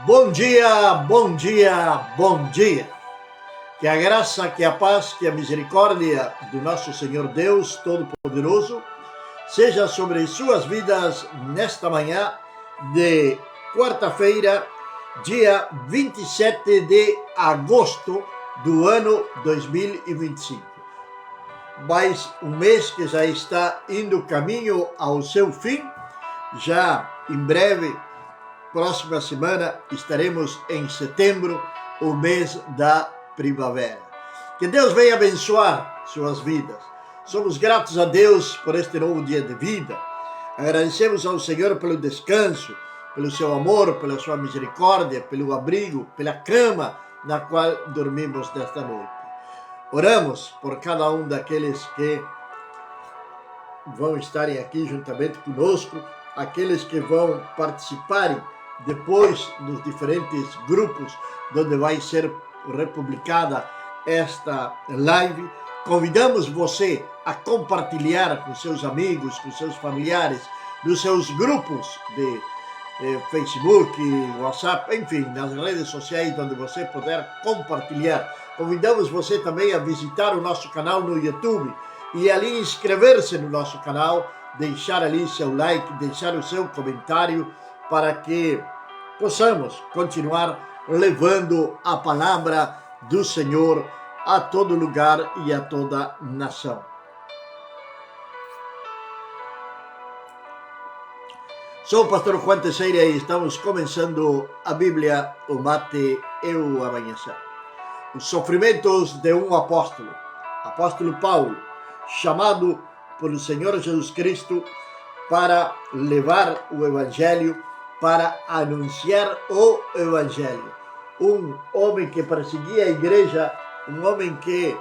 Bom dia, bom dia, bom dia. Que a graça, que a paz, que a misericórdia do nosso Senhor Deus Todo-Poderoso seja sobre suas vidas nesta manhã de quarta-feira, dia 27 de agosto do ano 2025. Mais um mês que já está indo caminho ao seu fim, já em breve. Próxima semana estaremos em setembro, o mês da primavera. Que Deus venha abençoar suas vidas. Somos gratos a Deus por este novo dia de vida. Agradecemos ao Senhor pelo descanso, pelo seu amor, pela sua misericórdia, pelo abrigo, pela cama na qual dormimos nesta noite. Oramos por cada um daqueles que vão estarem aqui juntamente conosco, aqueles que vão participarem depois nos diferentes grupos onde vai ser republicada esta live. Convidamos você a compartilhar com seus amigos, com seus familiares, nos seus grupos de Facebook, WhatsApp, enfim, nas redes sociais onde você puder compartilhar. Convidamos você também a visitar o nosso canal no YouTube e ali inscrever-se no nosso canal, deixar ali seu like, deixar o seu comentário para que possamos continuar levando a palavra do Senhor a todo lugar e a toda nação. Sou o pastor Juan Teixeira e estamos começando a Bíblia, o mate e o amanhecer. Os sofrimentos de um apóstolo Paulo, chamado por o Senhor Jesus Cristo para levar o Evangelho, para anunciar o Evangelho. Um homem que perseguia a igreja, um homem que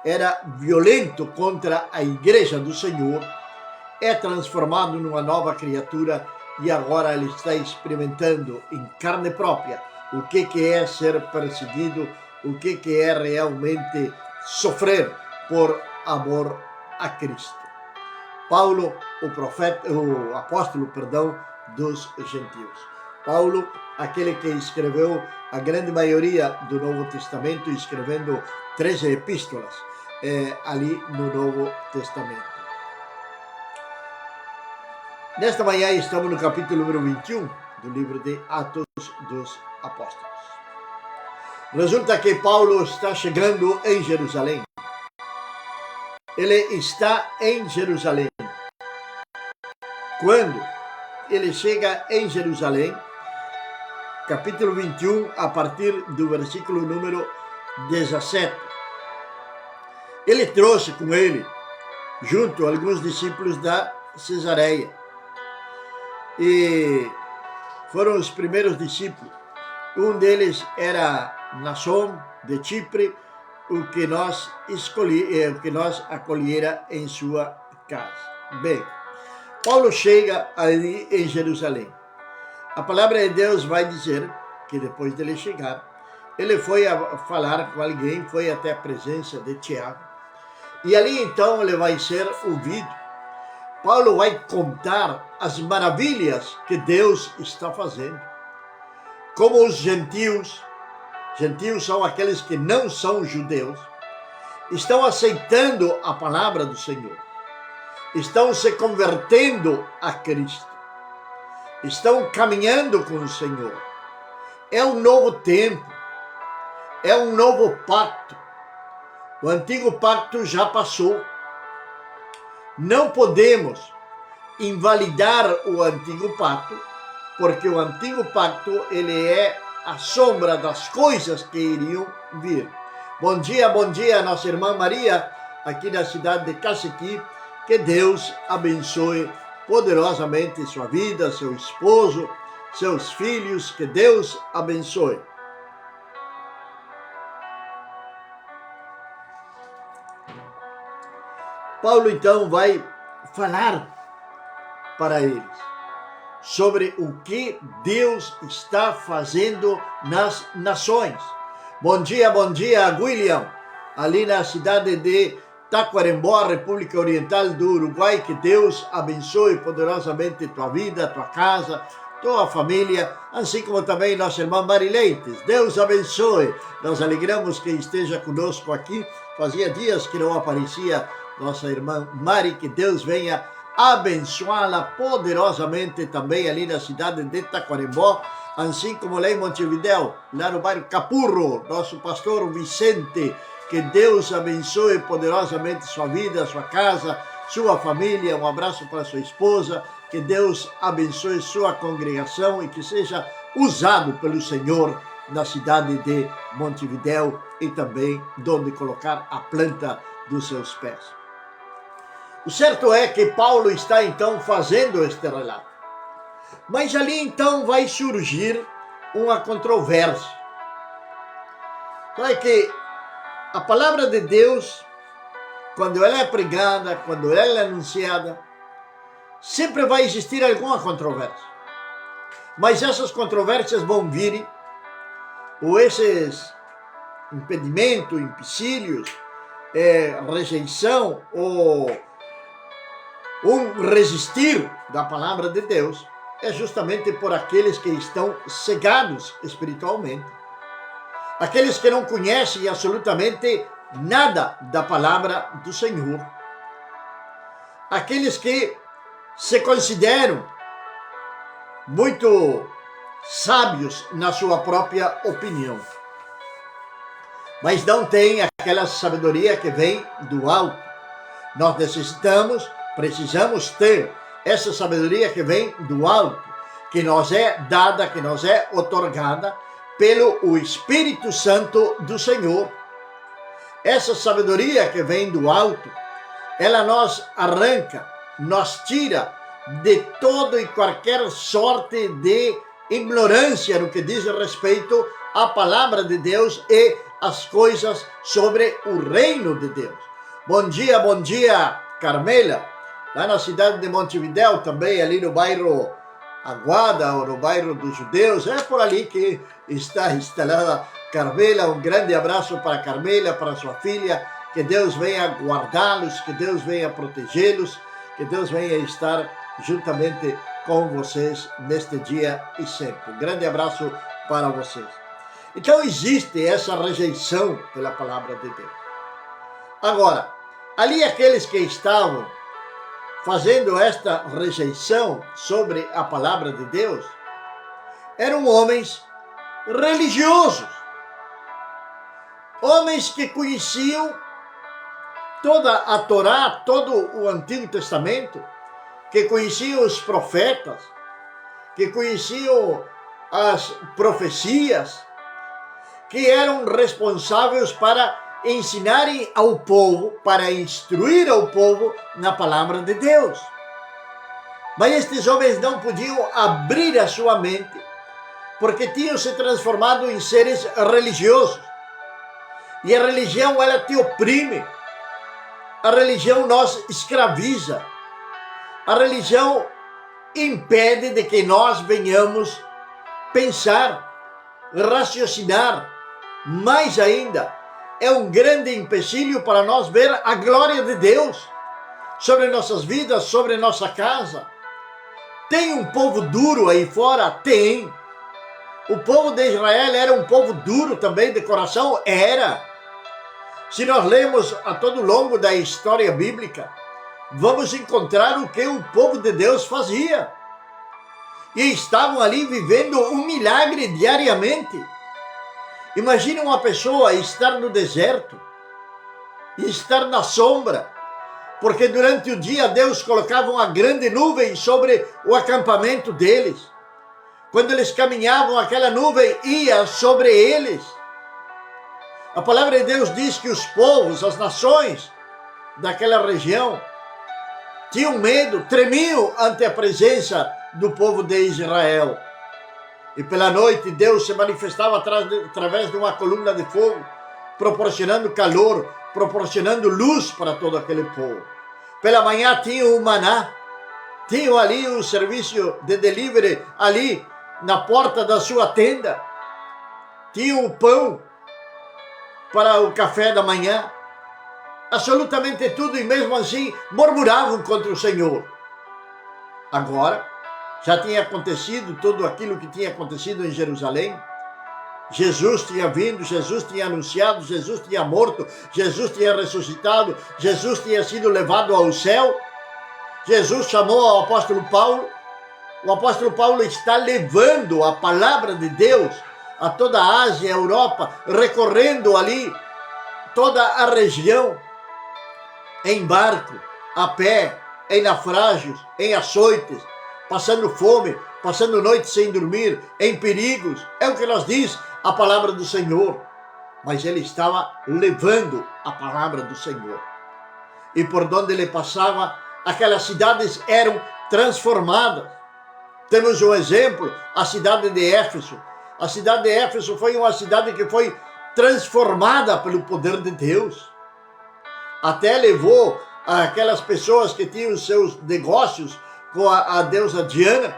era violento contra a igreja do Senhor, é transformado numa nova criatura e agora ele está experimentando em carne própria o que é ser perseguido, o que é realmente sofrer por amor a Cristo. Paulo, o apóstolo dos gentios. Paulo, aquele que escreveu a grande maioria do Novo Testamento, escrevendo 13 epístolas ali no Novo Testamento. Nesta manhã estamos no capítulo número 21 do livro de Atos dos Apóstolos. Resulta que Paulo está chegando em Jerusalém. Ele está em Jerusalém. Quando ele chega em Jerusalém, capítulo 21, a partir do versículo número 17. Ele trouxe com ele, junto, alguns discípulos da Cesareia. E foram os primeiros discípulos. Um deles era Mnason, de Chipre, o que nós acolhera em sua casa. Bem, Paulo chega ali em Jerusalém. A palavra de Deus vai dizer que depois dele chegar, ele foi a falar com alguém, foi até a presença de Tiago. E ali então ele vai ser ouvido. Paulo vai contar as maravilhas que Deus está fazendo. Como os gentios são aqueles que não são judeus, estão aceitando a palavra do Senhor. Estão se convertendo a Cristo. Estão caminhando com o Senhor. É um novo tempo. É um novo pacto. O antigo pacto já passou. Não podemos invalidar o antigo pacto, porque o antigo pacto ele é a sombra das coisas que iriam vir. Bom dia, nossa irmã Maria, aqui na cidade de Cacequi. Que Deus abençoe poderosamente sua vida, seu esposo, seus filhos. Que Deus abençoe. Paulo então vai falar para eles sobre o que Deus está fazendo nas nações. Bom dia, William, ali na cidade de Tacuarembó, República Oriental do Uruguai. Que Deus abençoe poderosamente tua vida, tua casa, tua família, assim como também nossa irmã Marileites. Deus abençoe. Nós alegramos que esteja conosco aqui. Fazia dias que não aparecia nossa irmã Mari, que Deus venha abençoá-la poderosamente também ali na cidade de Taquarembó, assim como lá em Montevidéu, lá no bairro Capurro, nosso pastor Vicente, que Deus abençoe poderosamente sua vida, sua casa, sua família. Um abraço para sua esposa, que Deus abençoe sua congregação e que seja usado pelo Senhor na cidade de Montevidéu e também onde colocar a planta dos seus pés. O certo é que Paulo está então fazendo este relato. Mas ali então vai surgir uma controvérsia. Sabe que a palavra de Deus, quando ela é pregada, quando ela é anunciada, sempre vai existir alguma controvérsia. Mas essas controvérsias vão vir, ou esses impedimentos, empecilhos, rejeição, ou resistir da palavra de Deus, é justamente por aqueles que estão cegados espiritualmente. Aqueles que não conhecem absolutamente nada da palavra do Senhor. Aqueles que se consideram muito sábios na sua própria opinião, mas não têm aquela sabedoria que vem do alto. Nós precisamos ter essa sabedoria que vem do alto, que nos é dada, que nos é otorgada pelo Espírito Santo do Senhor. Essa sabedoria que vem do alto, ela nos arranca, nos tira de toda e qualquer sorte de ignorância no que diz respeito à palavra de Deus e às coisas sobre o reino de Deus. Bom dia, Carmela, lá na cidade de Montevidéu, também ali no bairro Aguada, ou no bairro dos Judeus, é por ali que está instalada Carmela. Um grande abraço para Carmela, para sua filha, que Deus venha guardá-los, que Deus venha protegê-los, que Deus venha estar juntamente com vocês neste dia e sempre. Um grande abraço para vocês. Então existe essa rejeição pela palavra de Deus. Agora, ali aqueles que estavam fazendo esta rejeição sobre a palavra de Deus eram homens religiosos, homens que conheciam toda a Torá, todo o Antigo Testamento, que conheciam os profetas, que conheciam as profecias, que eram responsáveis para ensinarem ao povo, para instruir ao povo na palavra de Deus. Mas estes homens não podiam abrir a sua mente, porque tinham se transformado em seres religiosos. E a religião, ela te oprime. A religião nos escraviza. A religião impede de que nós venhamos pensar, raciocinar. Mais ainda, é um grande empecilho para nós ver a glória de Deus sobre nossas vidas, sobre nossa casa. Tem um povo duro aí fora? Tem. O povo de Israel era um povo duro também de coração? Era. Se nós lemos a todo longo da história bíblica, vamos encontrar o que o povo de Deus fazia. E estavam ali vivendo um milagre diariamente. Imagine uma pessoa estar no deserto e estar na sombra, porque durante o dia Deus colocava uma grande nuvem sobre o acampamento deles. Quando eles caminhavam, aquela nuvem ia sobre eles. A palavra de Deus diz que os povos, as nações daquela região tinham medo, tremiam ante a presença do povo de Israel. E pela noite Deus se manifestava através de uma coluna de fogo, proporcionando calor, proporcionando luz para todo aquele povo. Pela manhã tinham o maná, tinham ali o serviço de delivery ali na porta da sua tenda, tinham o pão para o café da manhã, absolutamente tudo, e mesmo assim murmuravam contra o Senhor. Agora, Já tinha acontecido tudo aquilo que tinha acontecido em Jerusalém. Jesus tinha vindo, Jesus tinha anunciado, Jesus tinha morto, Jesus tinha ressuscitado, Jesus tinha sido levado ao céu. Jesus chamou ao apóstolo Paulo. O apóstolo Paulo está levando a palavra de Deus a toda a Ásia, a Europa, recorrendo ali toda a região, em barco, a pé, em naufrágios, em açoites, passando fome, passando noite sem dormir, em perigos. É o que nos diz a palavra do Senhor. Mas ele estava levando a palavra do Senhor. E por onde ele passava, aquelas cidades eram transformadas. Temos um exemplo, a cidade de Éfeso. A cidade de Éfeso foi uma cidade que foi transformada pelo poder de Deus. Até levou aquelas pessoas que tinham seus negócios com a deusa Diana,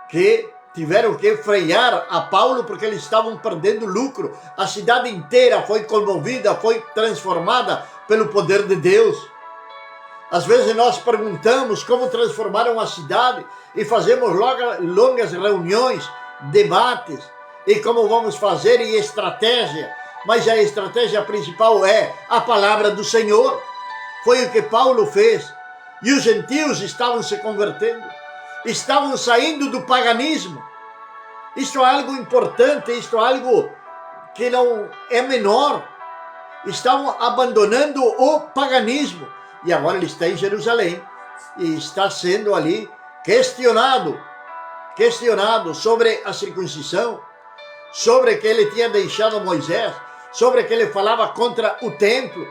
que tiveram que frear a Paulo porque eles estavam perdendo lucro. A cidade inteira foi comovida, foi transformada pelo poder de Deus. Às vezes nós perguntamos como transformar uma cidade e fazemos longas reuniões, debates, e como vamos fazer e estratégia. Mas a estratégia principal é a palavra do Senhor. Foi o que Paulo fez. E os gentios estavam se convertendo, estavam saindo do paganismo. Isto é algo importante, isto é algo que não é menor. Estavam abandonando o paganismo. E agora ele está em Jerusalém e está sendo ali questionado sobre a circuncisão, sobre que ele tinha deixado Moisés, sobre que ele falava contra o templo.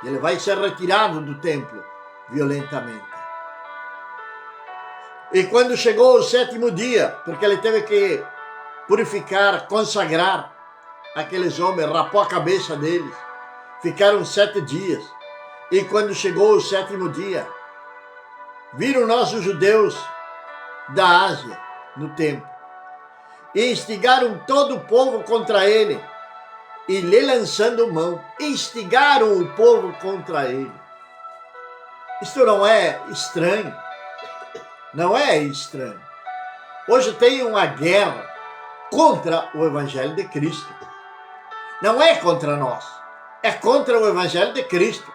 Ele vai ser retirado do templo violentamente. E quando chegou o 7º dia, porque ele teve que purificar, consagrar aqueles homens, rapou a cabeça deles, ficaram 7 dias. E quando chegou o 7º dia, viram nossos judeus da Ásia no templo e instigaram todo o povo contra ele e lhe lançando mão, instigaram o povo contra ele. Isto não é estranho? Não é estranho. Hoje tem uma guerra contra o Evangelho de Cristo. Não é contra nós, é contra o Evangelho de Cristo.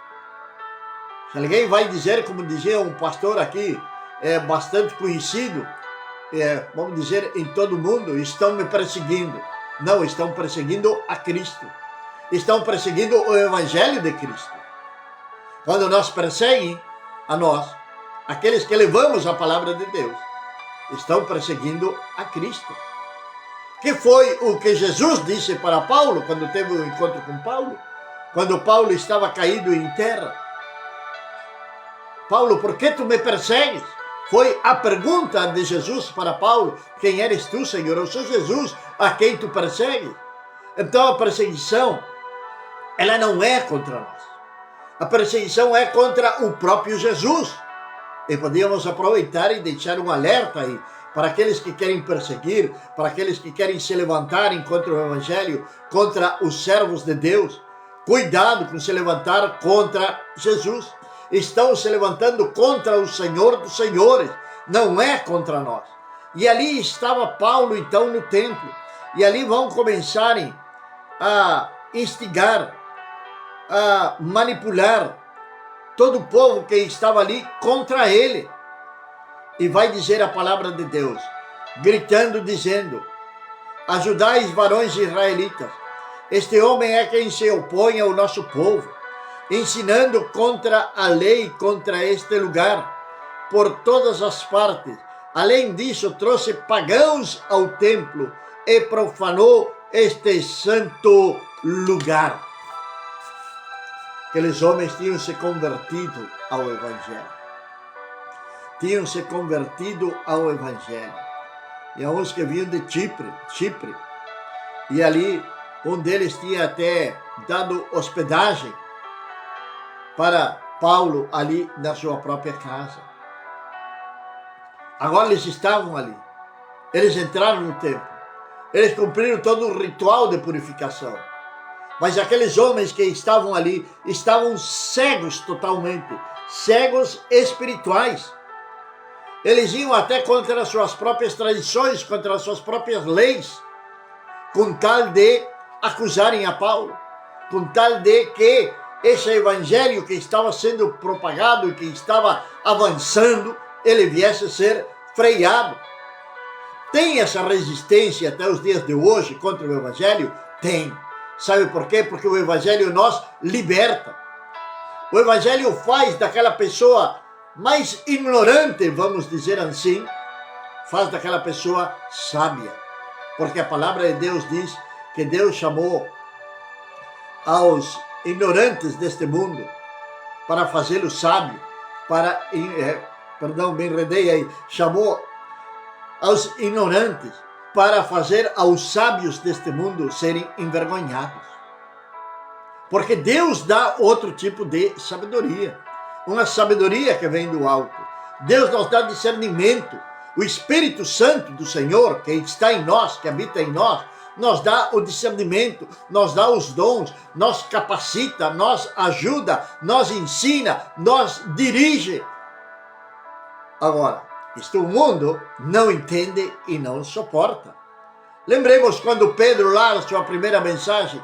Se alguém vai dizer, como dizia um pastor aqui, bastante conhecido, vamos dizer, em todo o mundo, estão me perseguindo. Não, estão perseguindo a Cristo. Estão perseguindo o Evangelho de Cristo. Quando nós perseguem a nós, aqueles que levamos a palavra de Deus, estão perseguindo a Cristo. Que foi o que Jesus disse para Paulo, quando teve um encontro com Paulo, quando Paulo estava caído em terra. Paulo, por que tu me persegues? Foi a pergunta de Jesus para Paulo. Quem eres tu, Senhor? Eu sou Jesus, a quem tu persegues. Então a perseguição, ela não é contra nós. A perseguição é contra o próprio Jesus. E podíamos aproveitar e deixar um alerta aí para aqueles que querem perseguir, para aqueles que querem se levantarem contra o Evangelho, contra os servos de Deus. Cuidado com se levantar contra Jesus. Estão se levantando contra o Senhor dos Senhores, não é contra nós. E ali estava Paulo então no templo, e ali vão começarem a instigar, a manipular todo o povo que estava ali contra ele. E vai dizer a palavra de Deus, gritando, dizendo: ajudai os varões israelitas, este homem é quem se opõe ao nosso povo, ensinando contra a lei, contra este lugar, por todas as partes. Além disso, trouxe pagãos ao templo e profanou este santo lugar. Aqueles homens tinham se convertido ao Evangelho. Tinham se convertido ao Evangelho. E há uns que vinham de Chipre. E ali, um deles tinha até dado hospedagem para Paulo ali na sua própria casa. Agora eles estavam ali. Eles entraram no templo. Eles cumpriram todo o ritual de purificação. Mas aqueles homens que estavam ali estavam cegos totalmente, cegos espirituais. Eles iam até contra as suas próprias tradições, contra as suas próprias leis, com tal de acusarem a Paulo, com tal de que esse evangelho que estava sendo propagado, que estava avançando, ele viesse a ser freado. Tem essa resistência até os dias de hoje contra o evangelho? Tem. Sabe por quê? Porque o evangelho nos liberta. O evangelho faz daquela pessoa mais ignorante, vamos dizer assim, faz daquela pessoa sábia. Porque a palavra de Deus diz que Deus chamou aos ignorantes deste mundo para fazê-los sábios, me enredei aí, chamou aos ignorantes para fazer aos sábios deste mundo serem envergonhados. Porque Deus dá outro tipo de sabedoria, uma sabedoria que vem do alto. Deus nos dá discernimento. O Espírito Santo do Senhor, que está em nós, que habita em nós, nos dá o discernimento, nos dá os dons, nos capacita, nos ajuda, nos ensina, nos dirige. Agora, isto o mundo não entende e não suporta. Lembremos quando Pedro, lá na sua primeira mensagem,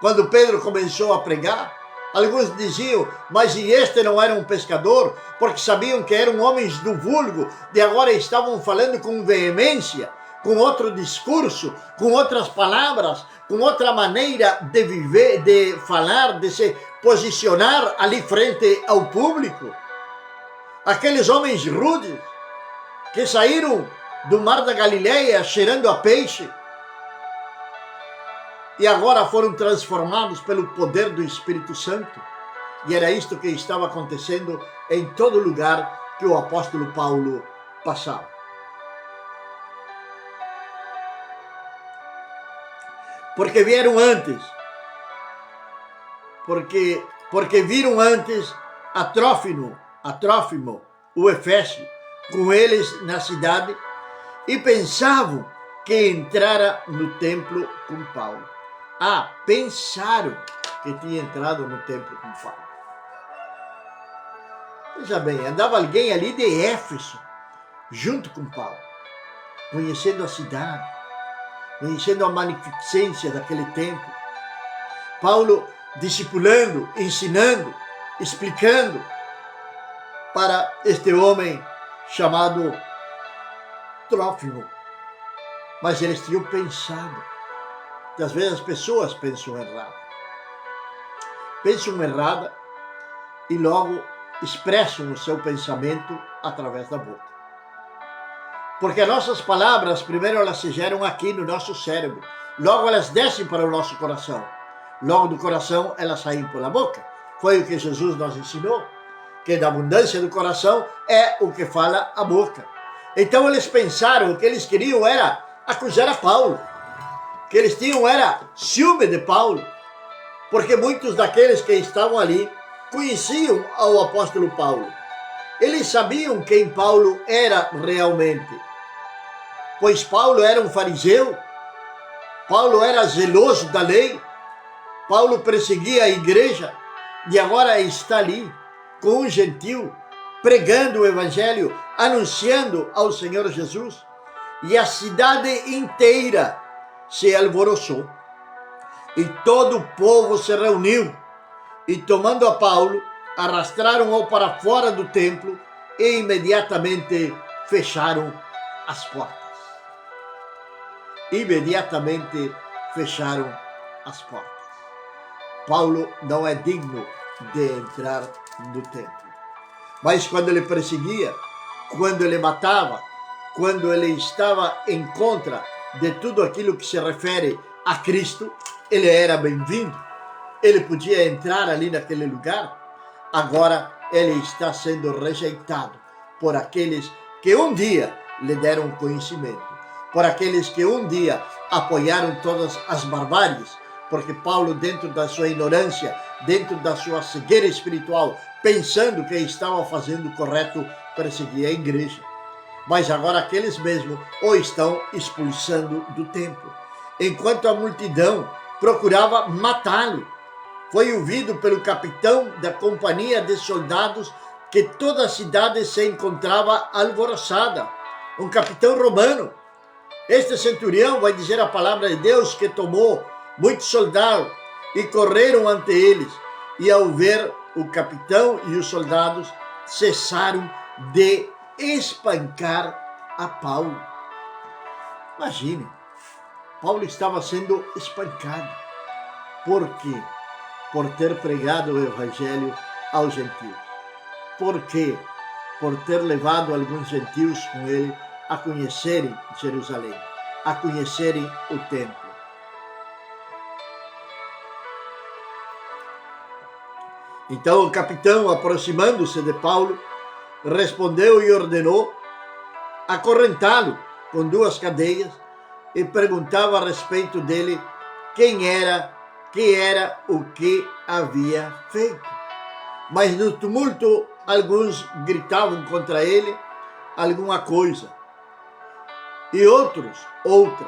quando Pedro começou a pregar, alguns diziam, mas e este não era um pescador? Porque sabiam que eram homens do vulgo, e agora estavam falando com veemência, com outro discurso, com outras palavras, com outra maneira de viver, de falar, de se posicionar ali frente ao público. Aqueles homens rudes que saíram do mar da Galileia cheirando a peixe e agora foram transformados pelo poder do Espírito Santo. E era isto que estava acontecendo em todo lugar que o apóstolo Paulo passava. Porque vieram antes, porque viram antes a Trófimo, o Efésio, com eles na cidade, e pensavam que entrara no templo com Paulo. Pensaram que tinha entrado no templo com Paulo. Veja bem, andava alguém ali de Éfeso, junto com Paulo, conhecendo a cidade, conhecendo a magnificência daquele templo. Paulo discipulando, ensinando, explicando para este homem chamado Trófimo. Mas eles tinham pensado. Que às vezes as pessoas pensam errado. Pensam errado e logo expressam o seu pensamento através da boca. Porque as nossas palavras, primeiro elas se geram aqui no nosso cérebro, logo elas descem para o nosso coração, logo do coração elas saem pela boca. Foi o que Jesus nos ensinou, que da abundância do coração é o que fala a boca. Então eles pensaram, o que eles queriam era acusar a Paulo, que eles tinham era ciúme de Paulo, porque muitos daqueles que estavam ali conheciam ao apóstolo Paulo. Eles sabiam quem Paulo era realmente, pois Paulo era um fariseu, Paulo era zeloso da lei, Paulo perseguia a igreja e agora está ali com um gentil, pregando o evangelho, anunciando ao Senhor Jesus, e a cidade inteira se alvoroçou. E todo o povo se reuniu, e tomando a Paulo, arrastraram-o para fora do templo e imediatamente fecharam as portas. Imediatamente fecharam as portas. Paulo não é digno de entrar no templo. Mas quando ele perseguia, quando ele matava, quando ele estava em contra de tudo aquilo que se refere a Cristo, ele era bem-vindo. Ele podia entrar ali naquele lugar. Agora ele está sendo rejeitado por aqueles que um dia lhe deram conhecimento, por aqueles que um dia apoiaram todas as barbáries, porque Paulo, dentro da sua ignorância, dentro da sua cegueira espiritual, pensando que estava fazendo o correto, perseguia a igreja. Mas agora aqueles mesmos o estão expulsando do templo, enquanto a multidão procurava matá-lo. Foi ouvido pelo capitão da companhia de soldados que toda a cidade se encontrava alvoroçada. Um capitão romano. Este centurião vai dizer a palavra de Deus que tomou muitos soldados e correram ante eles. E ao ver o capitão e os soldados, cessaram de espancar a Paulo. Imagine, Paulo estava sendo espancado. Por quê? Por ter pregado o evangelho aos gentios. Por quê? Por ter levado alguns gentios com ele a conhecerem Jerusalém, a conhecerem o templo. Então o capitão, aproximando-se de Paulo, respondeu e ordenou acorrentá-lo com 2 cadeias e perguntava a respeito dele quem era, que era o que havia feito. Mas no tumulto alguns gritavam contra ele alguma coisa e outros outra,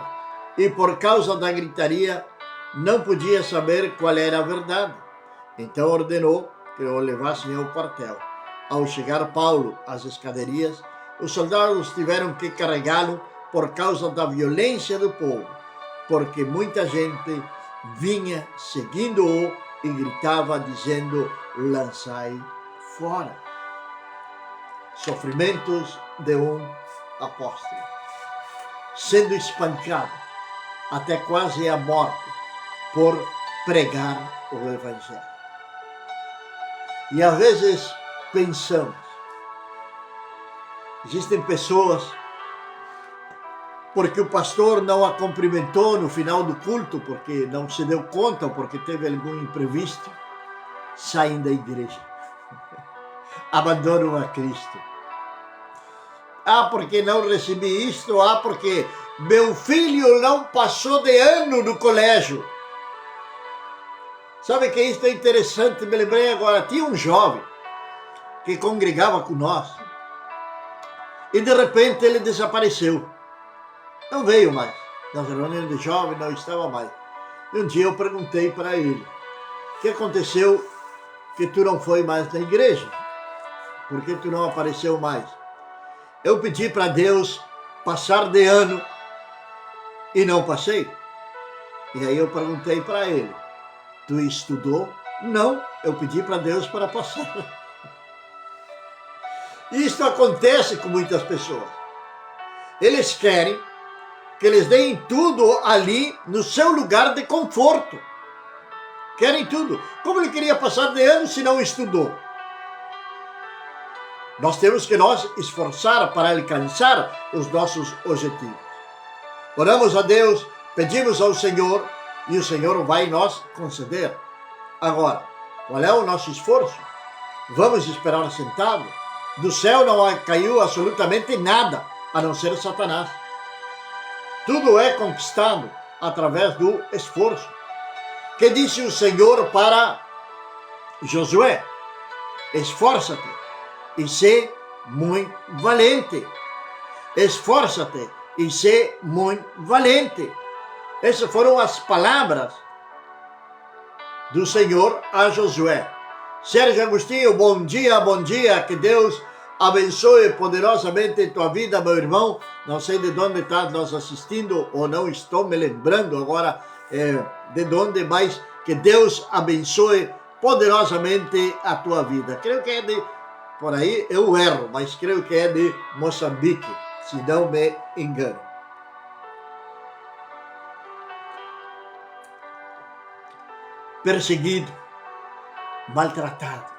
e por causa da gritaria não podia saber qual era a verdade. Então ordenou que o levassem ao quartel. Ao chegar Paulo às escadarias, os soldados tiveram que carregá-lo por causa da violência do povo, porque muita gente vinha seguindo-o e gritava dizendo: lançai fora. Sofrimentos de um apóstolo, sendo espancado até quase a morte por pregar o evangelho. E às vezes pensamos, existem pessoas, porque o pastor não a cumprimentou no final do culto, porque não se deu conta, porque teve algum imprevisto, saem da igreja, abandonam a Cristo. Porque não recebi isto, porque meu filho não passou de ano no colégio. Sabe que isso é interessante, me lembrei agora, tinha um jovem que congregava com nós e de repente ele desapareceu. Não veio mais. Nas reuniões de jovem não estava mais. E um dia eu perguntei para ele: o que aconteceu que tu não foi mais na igreja? Por que tu não apareceu mais? Eu pedi para Deus passar de ano e não passei. E aí eu perguntei para ele: tu estudou? Não, eu pedi para Deus para passar. Isso acontece com muitas pessoas. Eles querem que eles deem tudo ali no seu lugar de conforto. Querem tudo. Como ele queria passar de ano se não estudou? Nós temos que nos esforçar para alcançar os nossos objetivos. Oramos a Deus, pedimos ao Senhor e o Senhor vai nos conceder. Agora, qual é o nosso esforço? Vamos esperar sentado? Do céu não caiu absolutamente nada, a não ser Satanás. Tudo é conquistado através do esforço. Que disse o Senhor para Josué? Esforça-te e sê muito valente. Esforça-te e sê muito valente. Essas foram as palavras do Senhor a Josué. Sérgio Agostinho, bom dia, que Deus abençoe poderosamente tua vida, meu irmão. Não sei de onde estás nos assistindo, ou não estou me lembrando agora de onde, mas que Deus abençoe poderosamente a tua vida. Creio que é de, por aí eu erro, mas creio que é de Moçambique, se não me engano. Perseguido, maltratado.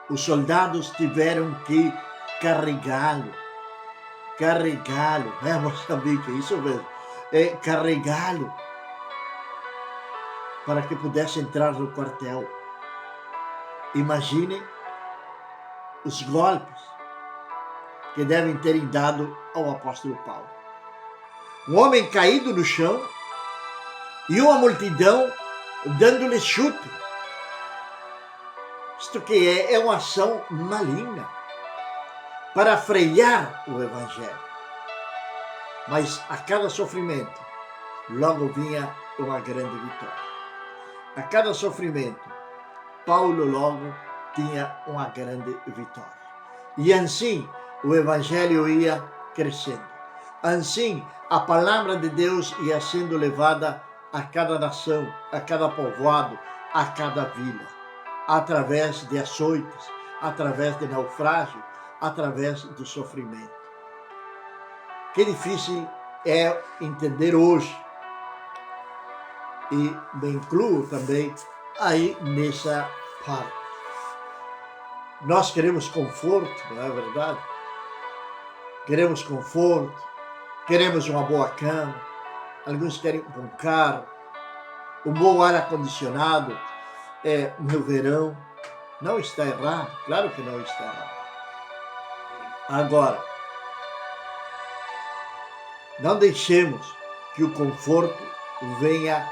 Os soldados tiveram que carregá-lo. Moçambique, isso mesmo. Carregá-lo para que pudesse entrar no quartel. Imagine os golpes que devem ter dado ao apóstolo Paulo. Um homem caído no chão e uma multidão dando-lhe chute. Isto que é uma ação maligna para frear o evangelho. Mas a cada sofrimento, logo vinha uma grande vitória. A cada sofrimento, Paulo logo tinha uma grande vitória. E assim o Evangelho ia crescendo. Assim a palavra de Deus ia sendo levada a cada nação, a cada povoado, a cada vila, através de açoites, através de naufrágio, através do sofrimento. Que difícil é entender hoje, e me incluo também aí nessa parte. Nós queremos conforto, não é verdade? Queremos conforto, queremos uma boa cama, alguns querem um bom carro, um bom ar-condicionado no verão. Não está errado, claro que não está errado. Agora, não deixemos que o conforto venha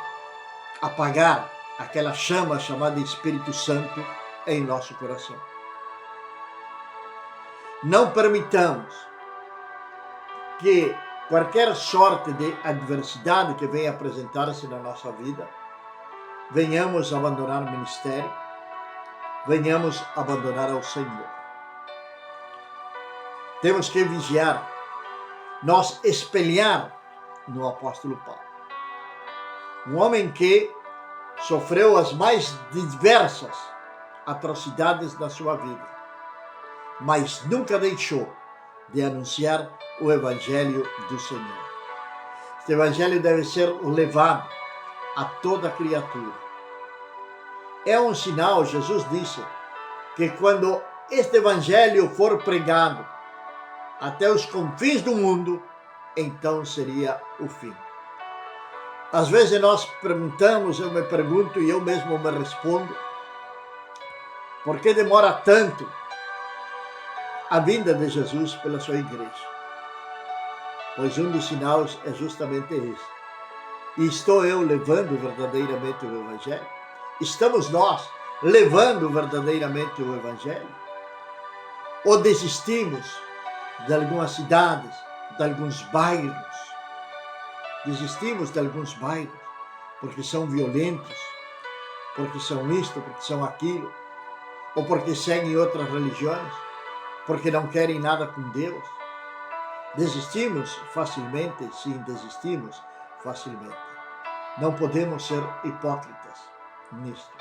apagar aquela chama chamada Espírito Santo em nosso coração. Não permitamos que qualquer sorte de adversidade que venha apresentar-se na nossa vida, venhamos abandonar o ministério, venhamos abandonar ao Senhor. Temos que vigiar, nós espelhar no apóstolo Paulo. Um homem que sofreu as mais diversas atrocidades da sua vida, mas nunca deixou de anunciar o Evangelho do Senhor. Este Evangelho deve ser levado a toda criatura. É um sinal, Jesus disse, que quando este Evangelho for pregado até os confins do mundo, então seria o fim. Às vezes nós perguntamos, eu me pergunto e eu mesmo me respondo, por que demora tanto a vinda de Jesus pela sua igreja? Pois um dos sinais é justamente esse. E estou eu levando verdadeiramente o Evangelho? Estamos nós levando verdadeiramente o Evangelho? Ou desistimos de algumas cidades, de alguns bairros? Desistimos de alguns bairros porque são violentos, porque são isto, porque são aquilo, ou porque seguem outras religiões, porque não querem nada com Deus. Desistimos facilmente? Sim, desistimos facilmente. Não podemos ser hipócritas nisto,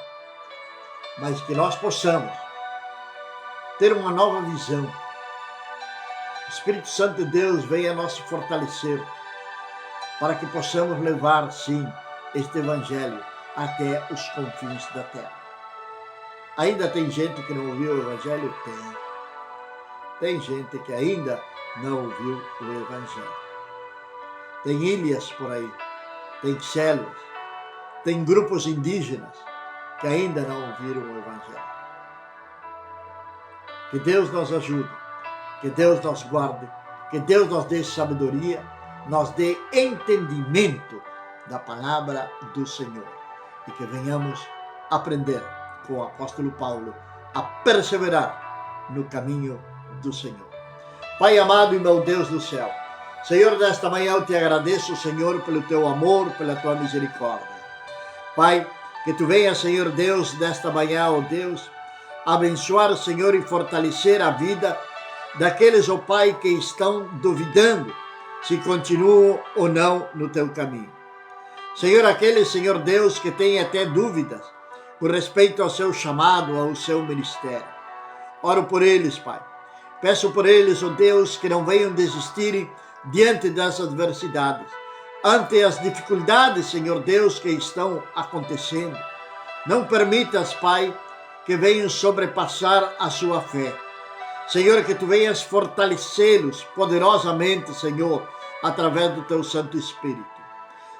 mas que nós possamos ter uma nova visão. O Espírito Santo de Deus venha a nos fortalecer para que possamos levar, sim, este Evangelho até os confins da terra. Ainda tem gente que não ouviu o Evangelho? Tem gente que ainda não ouviu o Evangelho. Tem ilhas por aí, tem células, tem grupos indígenas que ainda não ouviram o Evangelho. Que Deus nos ajude, que Deus nos guarde, que Deus nos dê sabedoria, nos dê entendimento da palavra do Senhor e que venhamos aprender com o apóstolo Paulo a perseverar no caminho do Senhor. Pai amado e meu Deus do céu, Senhor, nesta manhã eu te agradeço, Senhor, pelo teu amor, pela tua misericórdia. Pai, que tu venhas, Senhor Deus, nesta manhã, ó Deus, abençoar, Senhor, e fortalecer a vida daqueles, ó Pai, que estão duvidando se continuam ou não no teu caminho. Senhor, aqueles, Senhor Deus, que têm até dúvidas com respeito ao seu chamado, ao seu ministério. Oro por eles, Pai. Peço por eles, ó Deus, que não venham desistirem diante das adversidades, ante as dificuldades, Senhor Deus, que estão acontecendo. Não permitas, Pai, que venham sobrepassar a sua fé. Senhor, que tu venhas fortalecê-los poderosamente, Senhor, através do teu Santo Espírito.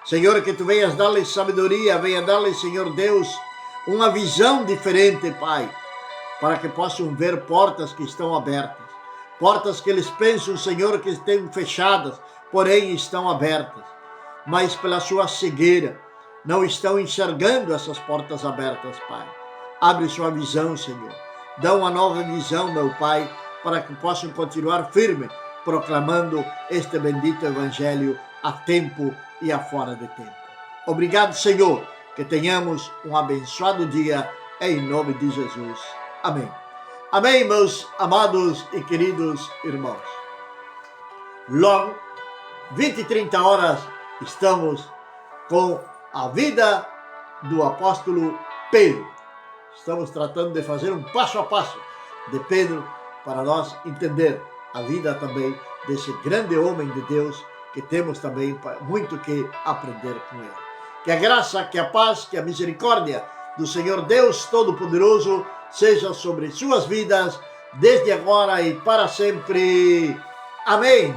Senhor, que tu venhas dar-lhes sabedoria, venha dar-lhes, Senhor Deus, uma visão diferente, Pai, para que possam ver portas que estão abertas, portas que eles pensam, Senhor, que estão fechadas, porém estão abertas, mas pela sua cegueira não estão enxergando essas portas abertas, Pai. Abre sua visão, Senhor. Dá uma nova visão, meu Pai, para que possam continuar firme, proclamando este bendito Evangelho a tempo e a fora de tempo. Obrigado, Senhor, que tenhamos um abençoado dia, em nome de Jesus. Amém. Amém, meus amados e queridos irmãos. Logo, 20 e 30 horas, estamos com a vida do apóstolo Pedro. Estamos tratando de fazer um passo a passo de Pedro para nós entender a vida também desse grande homem de Deus que temos também muito que aprender com ele. Que a graça, que a paz, que a misericórdia do Senhor Deus Todo-Poderoso seja sobre suas vidas, desde agora e para sempre. Amém.